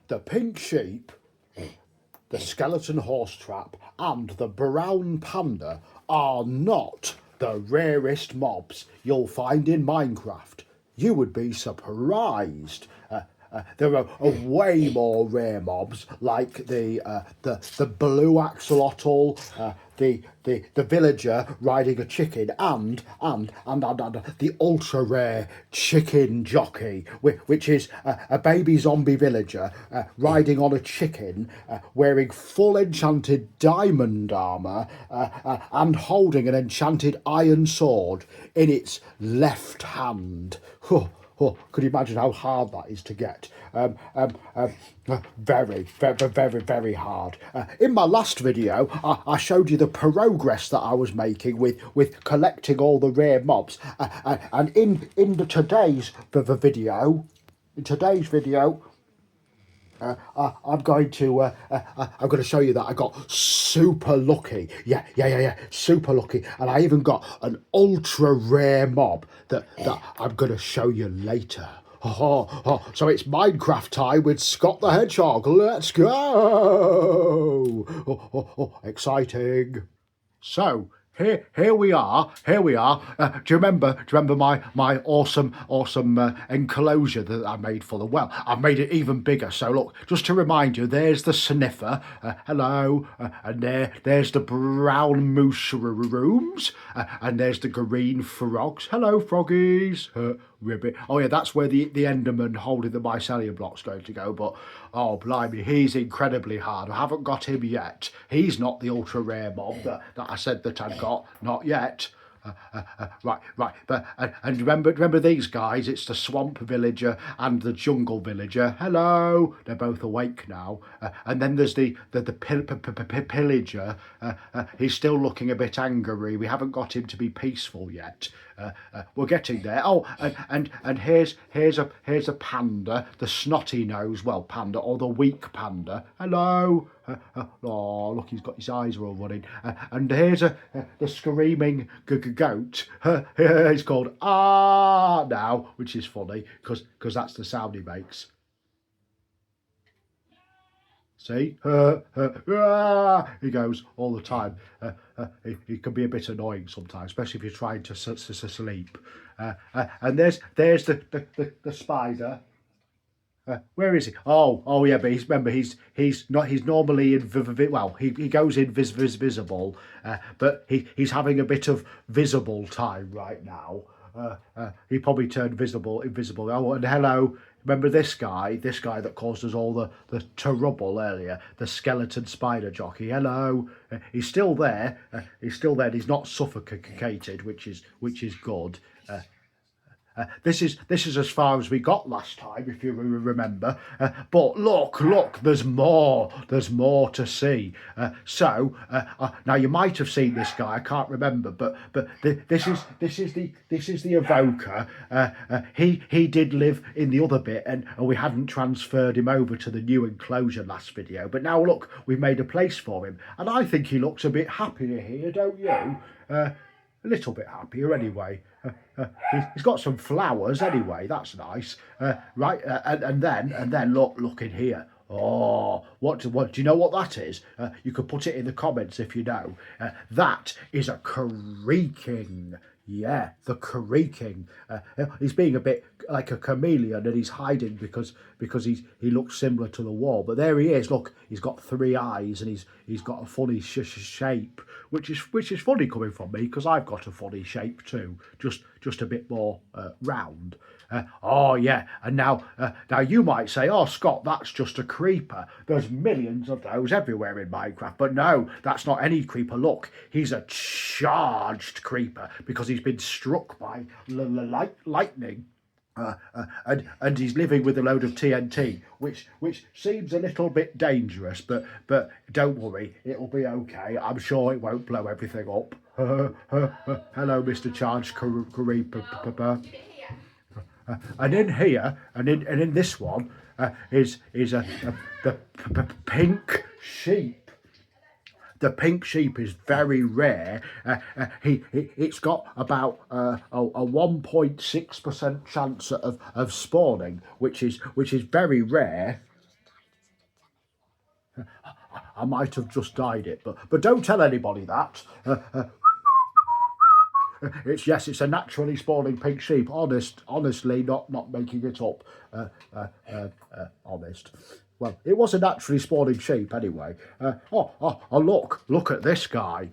The pink sheep, the skeleton horse trap, and the brown panda are not the rarest mobs you'll find in Minecraft. You would be surprised. There are way more rare mobs like the blue axolotl, the villager riding a chicken, and the ultra rare chicken jockey, which is a baby zombie villager riding on a chicken, wearing full enchanted diamond armor, and holding an enchanted iron sword in its left hand. Oh, could you imagine how hard that is to get? Very, very hard. In my last video, I showed you the progress that I was making with collecting all the rare mobs. And in today's video, I'm going to show you that I got super lucky. Yeah, super lucky. And I even got an ultra rare mob that I'm going to show you later. So it's Minecraft time with Scott the Hedgehog. Let's go! Exciting. So here we are. Do you remember my awesome enclosure that I made for them? Well, I've made it even bigger. So look, just to remind you, there's the sniffer. Hello, and there's the brown mushrooms, and there's the green frogs. Hello, froggies. Ribbit. Oh yeah, that's where the Enderman holding the mycelium block's going to go. But oh blimey, he's incredibly hard. I haven't got him yet. He's not the ultra rare mob that I said that I'd got. Not yet. Right. But and remember these guys. It's the swamp villager and the jungle villager. Hello. They're both awake now. And then there's the pillager. He's still looking a bit angry. We haven't got him to be peaceful yet. We're getting there. Oh, and here's a panda, the snotty nose, well, panda, or the weak panda. Hello. Oh, look, he's got his eyes all running. And here's the screaming goat. He's called now, which is funny because that's the sound he makes. See? He goes all the time. He can be a bit annoying sometimes, especially if you're trying to sleep. And there's the spider. Where is he? Oh yeah, but he's normally he goes in visible, but he's having a bit of visible time right now. He probably turned invisible. Oh, and hello. Remember this guy that caused us all the trouble earlier, the skeleton spider jockey. Hello, he's still there. He's not suffocated, which is good. This is as far as we got last time, if you remember. But look, there's more to see. So now you might have seen this guy. I can't remember, but this is the evoker. He did live in the other bit, and we hadn't transferred him over to the new enclosure last video. But now look, we've made a place for him, and I think he looks a bit happier here, don't you? A little bit happier anyway. He's got some flowers anyway. That's nice, right? And then look in here. Oh, what do you know what that is? You could put it in the comments if you know. That is a creaking. Yeah, the creaking. He's being a bit like a chameleon, and he's hiding because he looks similar to the wall. But there he is. Look, he's got 3 eyes, and he's got a funny shape, which is funny coming from me because I've got a funny shape too, just a bit more round. Oh yeah, and now you might say, oh Scott, that's just a creeper. There's millions of those everywhere in Minecraft, but no, that's not any creeper. Look, he's a charged creeper because he's been struck by lightning. And he's living with a load of TNT, which seems a little bit dangerous, but don't worry, it'll be okay. I'm sure it won't blow everything up. Hello, Mr. Charged Creeper. And in here, and in this one, is the pink sheep. The pink sheep is very rare. It's got about a 1.6% chance of spawning, which is very rare. I might have just dyed it, but don't tell anybody that. It's a naturally spawning pink sheep. Honestly, not making it up. Honest. Well, it was a naturally spawning sheep anyway. Look at this guy.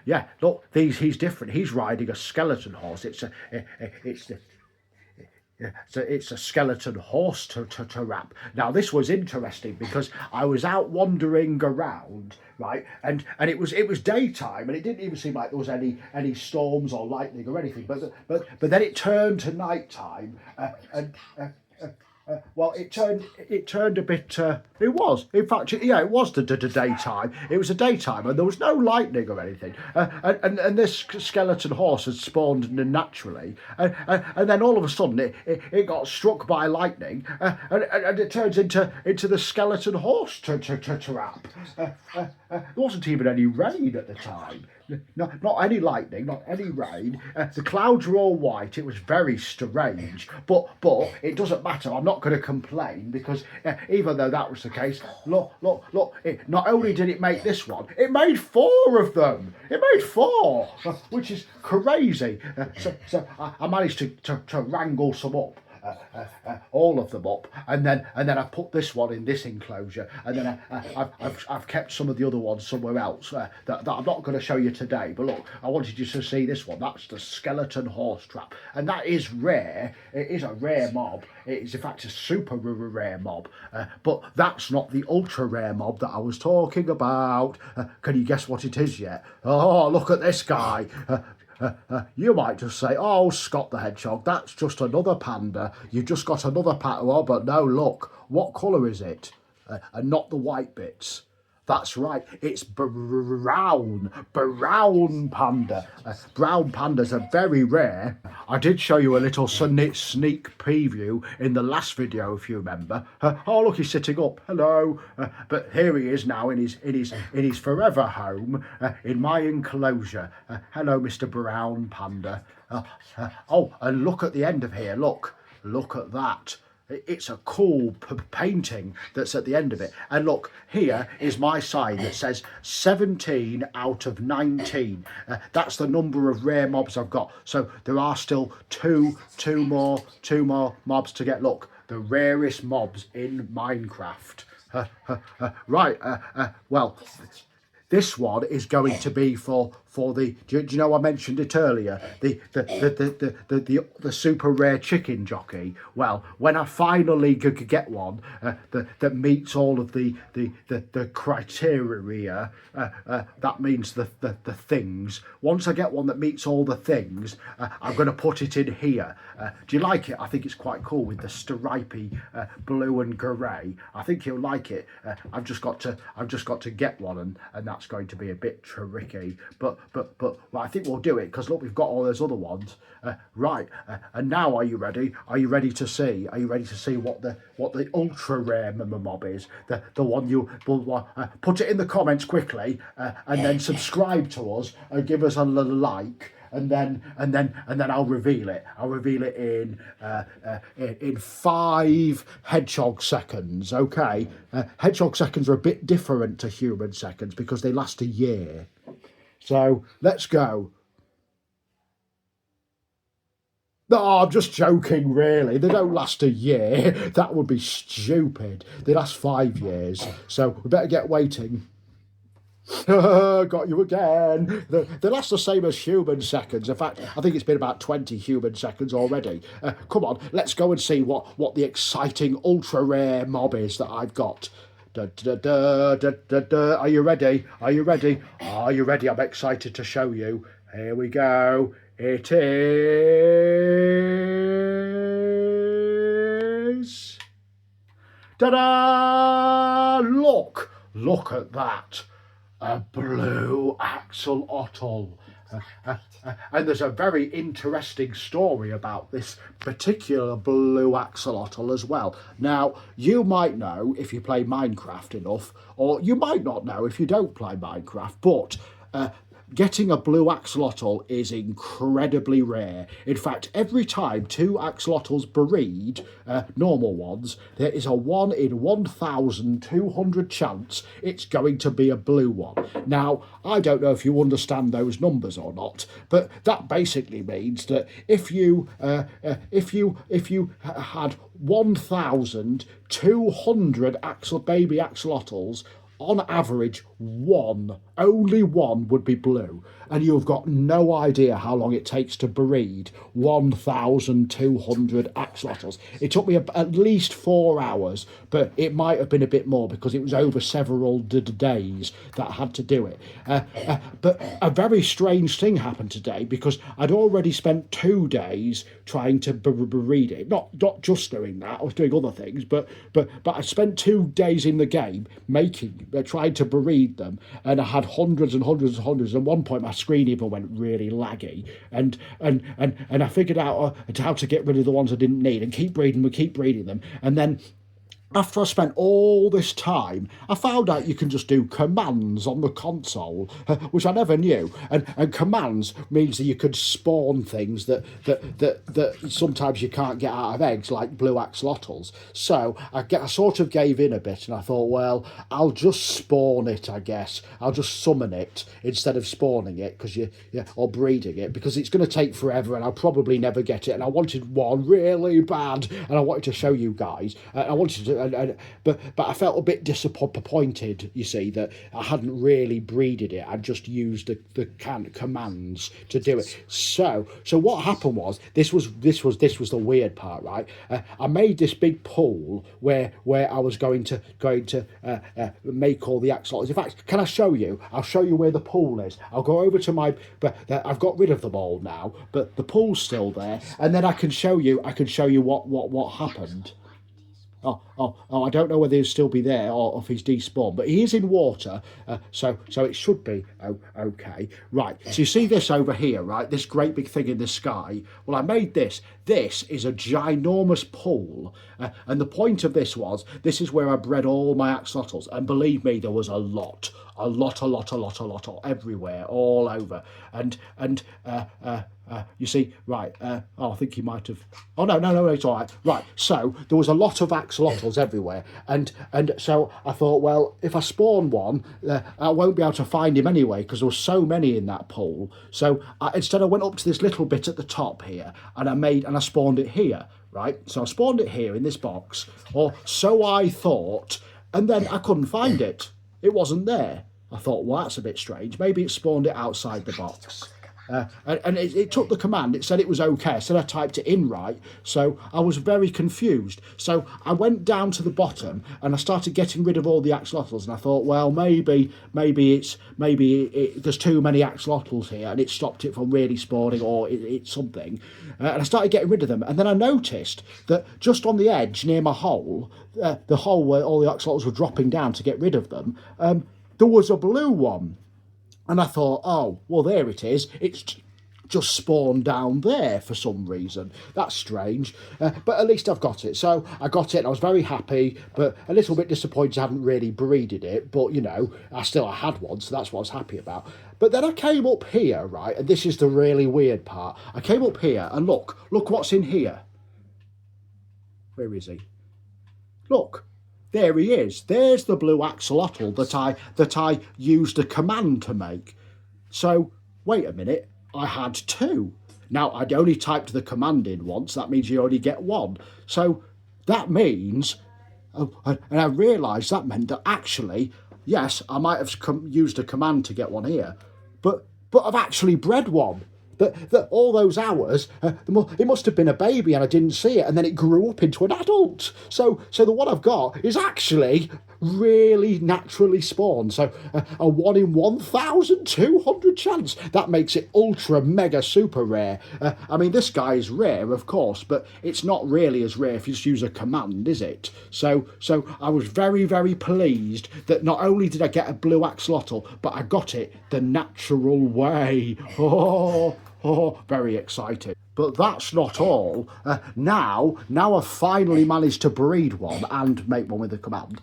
Yeah, look, he's different. He's riding a skeleton horse. It's a skeleton horse to wrap. Now this was interesting because I was out wandering around, right, and it was daytime, and it didn't even seem like there was any storms or lightning or anything. But then it turned to nighttime, well, it turned a bit. It was, in fact, yeah, it was the daytime. It was a daytime, and there was no lightning or anything. And this skeleton horse had spawned naturally, and then all of a sudden it got struck by lightning, and it turns into the skeleton horse trap. There wasn't even any rain at the time. Not any lightning, not any rain. The clouds were all white. It was very strange, but it doesn't matter. I'm not going to complain because even though that was the case, look. Not only did it make this one, it made 4 of them. It made 4, which is crazy. So I managed to wrangle some up. All of them up, and then I've put this one in this enclosure, and then I've kept some of the other ones somewhere else that I'm not going to show you today. But look, I wanted you to see this one. That's the skeleton horse trap, and that is rare. It is a rare mob. It is in fact a super rare mob, but that's not the ultra rare mob that I was talking about. Can you guess what it is yet? Oh, look at this guy. You might just say, oh, Scott the Hedgehog, that's just another panda. You've just got another panda. Oh, but no, look, what colour is it? And not the white bits. That's right, it's brown panda. Brown pandas are very rare. I did show you a little sneak preview in the last video, if you remember. Oh, look, he's sitting up. Hello. But here he is now in his forever home, in my enclosure. Hello, Mr. Brown Panda. Oh, and look at the end of here. Look at that. It's a cool painting that's at the end of it. And look, here is my sign that says 17 out of 19. That's the number of rare mobs I've got. So there are still two more mobs to get. Look, the rarest mobs in Minecraft. Right, well, this one is going to be for the. Do you know I mentioned it earlier? The super rare chicken jockey. Well, when I finally could get one that meets all of the criteria, that means the things. Once I get one that meets all the things, I'm going to put it in here. Do you like it? I think it's quite cool with the stripy blue and grey. I think you'll like it. I've just got to get one, and that's going to be a bit tricky. But well, I think we'll do it because look, we've got all those other ones. Right, and now are you ready? Are you ready to see? Are you ready to see what the ultra rare mob is? The one you will put it in the comments quickly, and then subscribe to us and give us a little like. And then I'll reveal it. I'll reveal it in 5 hedgehog seconds. Okay, hedgehog seconds are a bit different to human seconds because they last a year. So let's go. No, I'm just joking, really. They don't last a year. That would be stupid. They last 5 years. So we better get waiting. Got you again. They last the same as human seconds. In fact, I think it's been about 20 human seconds already. Come on, let's go and see what the exciting ultra rare mob is that I've got. Are you ready? Are you ready? Are you ready? I'm excited to show you. Here we go. It is. Ta-da! Look at that. A blue axolotl. And there's a very interesting story about this particular blue axolotl as well. Now, you might know if you play Minecraft enough, or you might not know if you don't play Minecraft, but getting a blue axolotl is incredibly rare. In fact, every time two axolotls breed, normal ones, there is a 1 in 1,200 chance it's going to be a blue one. Now, I don't know if you understand those numbers or not, but that basically means that if you had 1,200 baby axolotls, on average, only one would be blue. And you've got no idea how long it takes to breed 1,200 axolotls. It took me at least 4 hours, but it might have been a bit more because it was over several days that I had to do it. But a very strange thing happened today because I'd already spent 2 days trying to breed it. Not just doing that, I was doing other things, but I spent 2 days in the game trying to breed them, and I had hundreds and hundreds and hundreds. At one point, my screen even went really laggy, and I figured out how to get rid of the ones I didn't need and keep breeding them, and then after I spent all this time, I found out you can just do commands on the console, which I never knew. And commands means that you could spawn things that sometimes you can't get out of eggs, like blue axolotls. So I sort of gave in a bit, and I thought, well, I'll just spawn it, I guess. I'll just summon it instead of spawning it, or breeding it, because it's going to take forever, and I'll probably never get it. And I wanted one really bad, and I wanted to show you guys. I wanted to. But I felt a bit disappointed, you see, that I hadn't really breeded it. I'd just used the commands to do it. So what happened was this was the weird part, right? I made this big pool where I was going to make all the axolotls. In fact, can I show you? I'll show you where the pool is. I'll go over to but I've got rid of them all now, but the pool's still there, and then I can show you what happened. Oh, I don't know whether he'll still be there or if he's despawned, but he is in water, so it should be okay. Right, so you see this over here, right? This great big thing in the sky. Well, I made this. This is a ginormous pool, and the point of this is where I bred all my axolotls, and believe me, there was a lot everywhere, all over, and you see, right, I think he might have, no, it's all right. Right, so there was a lot of axolotls everywhere, and so I thought, well, if I spawn one, I won't be able to find him anyway, because there were so many in that pool. So instead I went up to this little bit at the top here, and I spawned it here, right? So I spawned it here in this box, or so I thought, and then I couldn't find it. It wasn't there. I thought, well, that's a bit strange. Maybe it spawned it outside the box. And it took the command. It said it was okay. So I typed it in right. So I was very confused. So I went down to the bottom and I started getting rid of all the axolotls. And I thought, well, maybe there's too many axolotls here and it stopped it from really spawning, or it's something. And I started getting rid of them. And then I noticed that just on the edge near my hole, the hole where all the axolotls were dropping down to get rid of them, there was a blue one. And I thought, oh, well, there it is. It's just spawned down there for some reason. That's strange. But at least I've got it. So I got it and I was very happy, but a little bit disappointed I hadn't really breeded it. But, I had one, so that's what I was happy about. But then I came up here, right, and this is the really weird part. I came up here and look what's in here. Where is he? Look. There he is. There's the blue axolotl that I used a command to make. So, wait a minute, I had 2. Now, I'd only typed the command in once, that means you only get 1. So, that means, and I realised that meant that actually, yes, I might have used a command to get one here, but I've actually bred one. That all those hours, it must have been a baby and I didn't see it, and then it grew up into an adult. So the one I've got is actually really naturally spawned. So a 1 in 1,200 chance. That makes it ultra mega super rare. I mean, this guy is rare, of course, but it's not really as rare if you just use a command, is it? So I was very, very pleased that not only did I get a blue axolotl, but I got it the natural way. Oh, very excited. But that's not all. Now I've finally managed to breed one and make one with the command.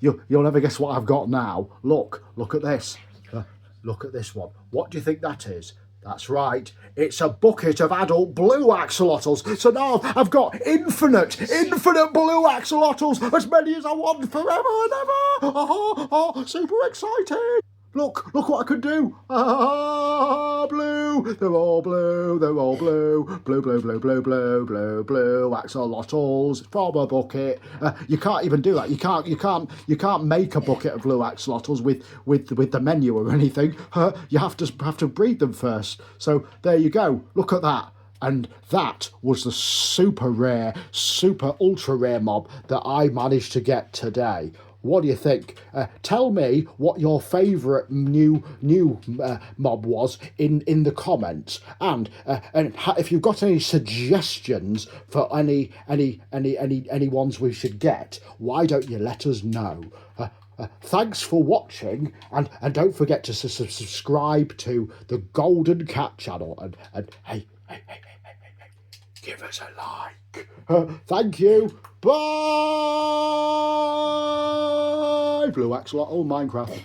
You'll never guess what I've got now. Look at this. Look at this one. What do you think that is? That's right. It's a bucket of adult blue axolotls. So now I've got infinite blue axolotls, as many as I want forever and ever. Super exciting. Look what I can do. Blue. They're all blue. They're all blue. Blue, blue, blue, blue, blue, blue, blue. Axolotls from a bucket. You can't even do that. You can't make a bucket of blue axolotls with the menu or anything. You have to breed them first. So there you go. Look at that. And that was the super rare, super ultra rare mob that I managed to get today. What do you think? Tell me what your favourite new mob was in the comments, and if you've got any suggestions for any ones we should get, why don't you let us know? Thanks for watching, and don't forget to subscribe to the Golden Cat channel, and hey, give us a like. Thank you. Bye. Blue Axolotl Minecraft.